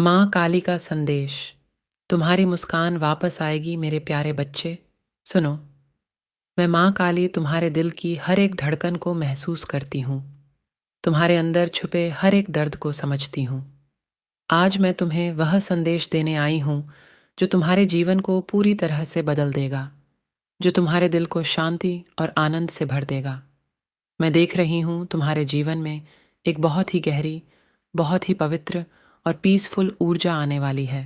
माँ काली का संदेश। तुम्हारी मुस्कान वापस आएगी मेरे प्यारे बच्चे। सुनो, मैं माँ काली तुम्हारे दिल की हर एक धड़कन को महसूस करती हूँ। तुम्हारे अंदर छुपे हर एक दर्द को समझती हूँ। आज मैं तुम्हें वह संदेश देने आई हूँ जो तुम्हारे जीवन को पूरी तरह से बदल देगा, जो तुम्हारे दिल को शांति और आनंद से भर देगा। मैं देख रही हूँ तुम्हारे जीवन में एक बहुत ही गहरी, बहुत ही पवित्र और पीसफुल ऊर्जा आने वाली है।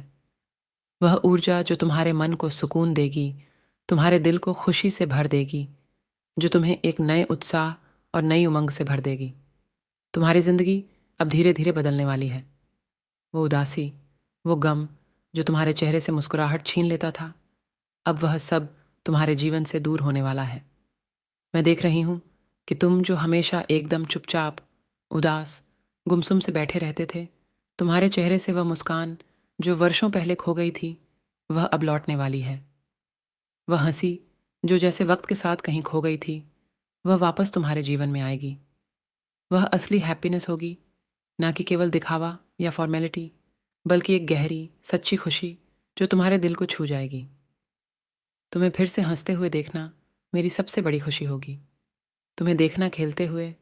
वह ऊर्जा जो तुम्हारे मन को सुकून देगी, तुम्हारे दिल को खुशी से भर देगी, जो तुम्हें एक नए उत्साह और नई उमंग से भर देगी। तुम्हारी जिंदगी अब धीरे धीरे बदलने वाली है। वो उदासी, वो गम जो तुम्हारे चेहरे से मुस्कुराहट छीन लेता था, अब वह सब तुम्हारे जीवन से दूर होने वाला है। मैं देख रही हूँ कि तुम जो हमेशा एकदम चुपचाप, उदास, गुमसुम से बैठे रहते थे, तुम्हारे चेहरे से वह मुस्कान जो वर्षों पहले खो गई थी, वह अब लौटने वाली है। वह हंसी जो जैसे वक्त के साथ कहीं खो गई थी, वह वापस तुम्हारे जीवन में आएगी। वह असली हैप्पीनेस होगी, ना कि केवल दिखावा या फॉर्मेलिटी, बल्कि एक गहरी, सच्ची खुशी जो तुम्हारे दिल को छू जाएगी। तुम्हें फिर से हंसते हुए देखना मेरी सबसे बड़ी खुशी होगी। तुम्हें देखना खेलते हुए,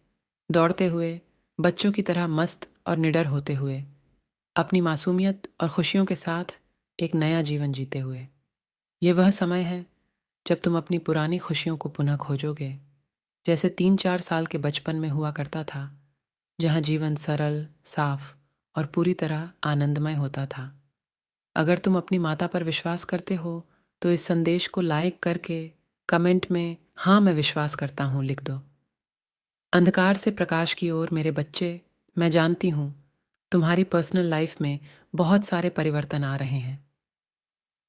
दौड़ते हुए, बच्चों की तरह मस्त और निडर होते हुए, अपनी मासूमियत और खुशियों के साथ एक नया जीवन जीते हुए। यह वह समय है जब तुम अपनी पुरानी खुशियों को पुनः खोजोगे, जैसे 3-4 साल के बचपन में हुआ करता था, जहाँ जीवन सरल, साफ और पूरी तरह आनंदमय होता था। अगर तुम अपनी माता पर विश्वास करते हो, तो इस संदेश को लाइक करके कमेंट में हाँ मैं विश्वास करता हूँ लिख दो। अंधकार से प्रकाश की ओर मेरे बच्चे, मैं जानती हूँ तुम्हारी पर्सनल लाइफ में बहुत सारे परिवर्तन आ रहे हैं।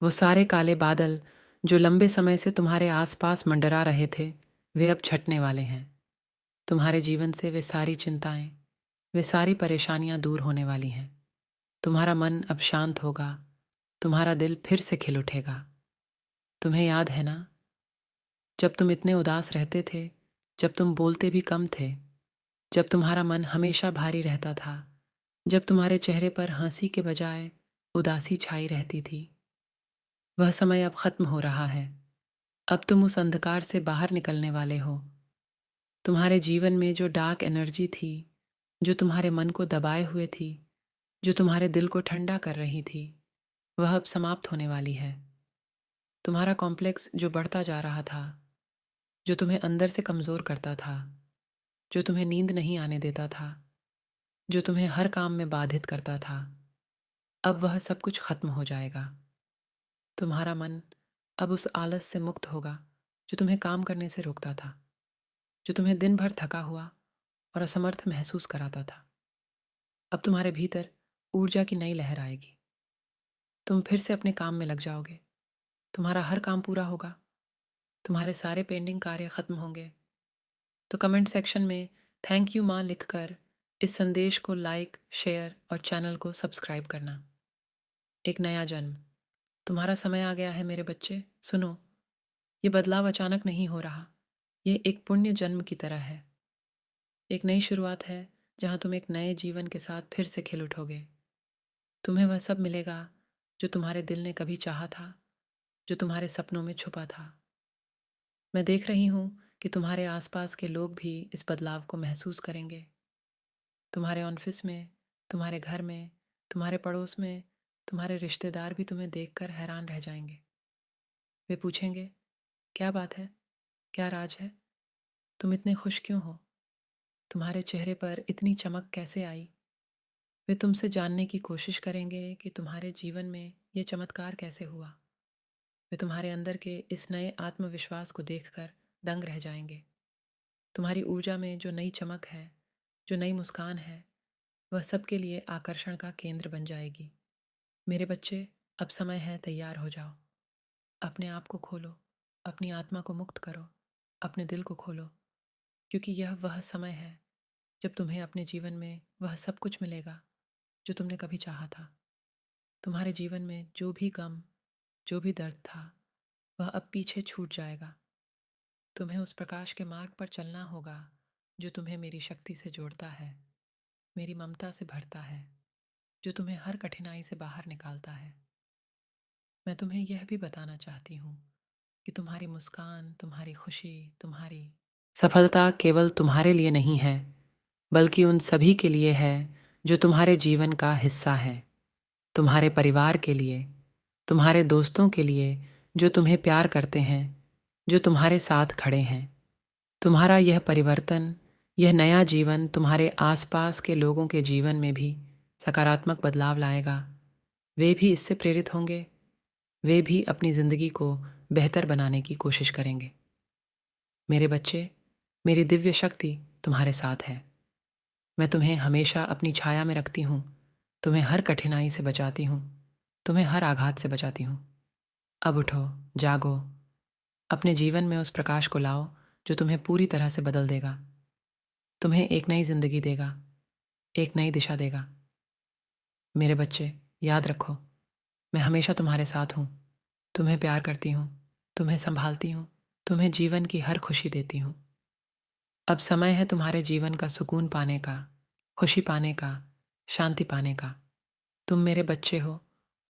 वो सारे काले बादल जो लंबे समय से तुम्हारे आसपास मंडरा रहे थे, वे अब छटने वाले हैं। तुम्हारे जीवन से वे सारी चिंताएं, वे सारी परेशानियां दूर होने वाली हैं। तुम्हारा मन अब शांत होगा, तुम्हारा दिल फिर से खिल उठेगा। तुम्हें याद है ना, जब तुम इतने उदास रहते थे, जब तुम बोलते भी कम थे, जब तुम्हारा मन हमेशा भारी रहता था, जब तुम्हारे चेहरे पर हंसी के बजाय उदासी छाई रहती थी, वह समय अब खत्म हो रहा है। अब तुम उस अंधकार से बाहर निकलने वाले हो। तुम्हारे जीवन में जो डार्क एनर्जी थी, जो तुम्हारे मन को दबाए हुए थी, जो तुम्हारे दिल को ठंडा कर रही थी, वह अब समाप्त होने वाली है। तुम्हारा कॉम्प्लेक्स जो बढ़ता जा रहा था, जो तुम्हें अंदर से कमज़ोर करता था, जो तुम्हें नींद नहीं आने देता था, जो तुम्हें हर काम में बाधित करता था, अब वह सब कुछ खत्म हो जाएगा। तुम्हारा मन अब उस आलस से मुक्त होगा जो तुम्हें काम करने से रोकता था, जो तुम्हें दिन भर थका हुआ और असमर्थ महसूस कराता था। अब तुम्हारे भीतर ऊर्जा की नई लहर आएगी। तुम फिर से अपने काम में लग जाओगे। तुम्हारा हर काम पूरा होगा। तुम्हारे सारे पेंडिंग कार्य खत्म होंगे। तो कमेंट सेक्शन में थैंक यू माँ लिखकर इस संदेश को लाइक, शेयर और चैनल को सब्सक्राइब करना। एक नया जन्म, तुम्हारा समय आ गया है मेरे बच्चे। सुनो, ये बदलाव अचानक नहीं हो रहा। ये एक पुण्य जन्म की तरह है। एक नई शुरुआत है जहाँ तुम एक नए जीवन के साथ फिर से खिल उठोगे। तुम्हें वह सब मिलेगा जो तुम्हारे दिल ने कभी चाहा था, जो तुम्हारे सपनों में छुपा था। मैं देख रही हूँ कि तुम्हारे आसपास के लोग भी इस बदलाव को महसूस करेंगे। तुम्हारे ऑफिस में, तुम्हारे घर में, तुम्हारे पड़ोस में, तुम्हारे रिश्तेदार भी तुम्हें देखकर हैरान रह जाएंगे। वे पूछेंगे, क्या बात है, क्या राज है, तुम इतने खुश क्यों हो, तुम्हारे चेहरे पर इतनी चमक कैसे आई। वे तुमसे जानने की कोशिश करेंगे कि तुम्हारे जीवन में ये चमत्कार कैसे हुआ। वे तुम्हारे अंदर के इस नए आत्मविश्वास को देखकर दंग रह जाएंगे। तुम्हारी ऊर्जा में जो नई चमक है, जो नई मुस्कान है, वह सबके लिए आकर्षण का केंद्र बन जाएगी। मेरे बच्चे, अब समय है, तैयार हो जाओ। अपने आप को खोलो, अपनी आत्मा को मुक्त करो, अपने दिल को खोलो, क्योंकि यह वह समय है जब तुम्हें अपने जीवन में वह सब कुछ मिलेगा जो तुमने कभी चाहा था। तुम्हारे जीवन में जो भी गम, जो भी दर्द था, वह अब पीछे छूट जाएगा। तुम्हें उस प्रकाश के मार्ग पर चलना होगा जो तुम्हें मेरी शक्ति से जोड़ता है, मेरी ममता से भरता है, जो तुम्हें हर कठिनाई से बाहर निकालता है। मैं तुम्हें यह भी बताना चाहती हूँ कि तुम्हारी मुस्कान, तुम्हारी खुशी, तुम्हारी सफलता केवल तुम्हारे लिए नहीं है, बल्कि उन सभी के लिए है जो तुम्हारे जीवन का हिस्सा है। तुम्हारे परिवार के लिए, तुम्हारे दोस्तों के लिए जो तुम्हें प्यार करते हैं, जो तुम्हारे साथ खड़े हैं। तुम्हारा यह परिवर्तन, यह नया जीवन तुम्हारे आसपास के लोगों के जीवन में भी सकारात्मक बदलाव लाएगा। वे भी इससे प्रेरित होंगे, वे भी अपनी ज़िंदगी को बेहतर बनाने की कोशिश करेंगे। मेरे बच्चे, मेरी दिव्य शक्ति तुम्हारे साथ है। मैं तुम्हें हमेशा अपनी छाया में रखती हूँ, तुम्हें हर कठिनाई से बचाती हूँ, तुम्हें हर आघात से बचाती हूँ। अब उठो, जागो, अपने जीवन में उस प्रकाश को लाओ जो तुम्हें पूरी तरह से बदल देगा, तुम्हें एक नई जिंदगी देगा, एक नई दिशा देगा। मेरे बच्चे, याद रखो, मैं हमेशा तुम्हारे साथ हूँ, तुम्हें प्यार करती हूँ, तुम्हें संभालती हूँ, तुम्हें जीवन की हर खुशी देती हूँ। अब समय है तुम्हारे जीवन का सुकून पाने का, खुशी पाने का, शांति पाने का। तुम मेरे बच्चे हो,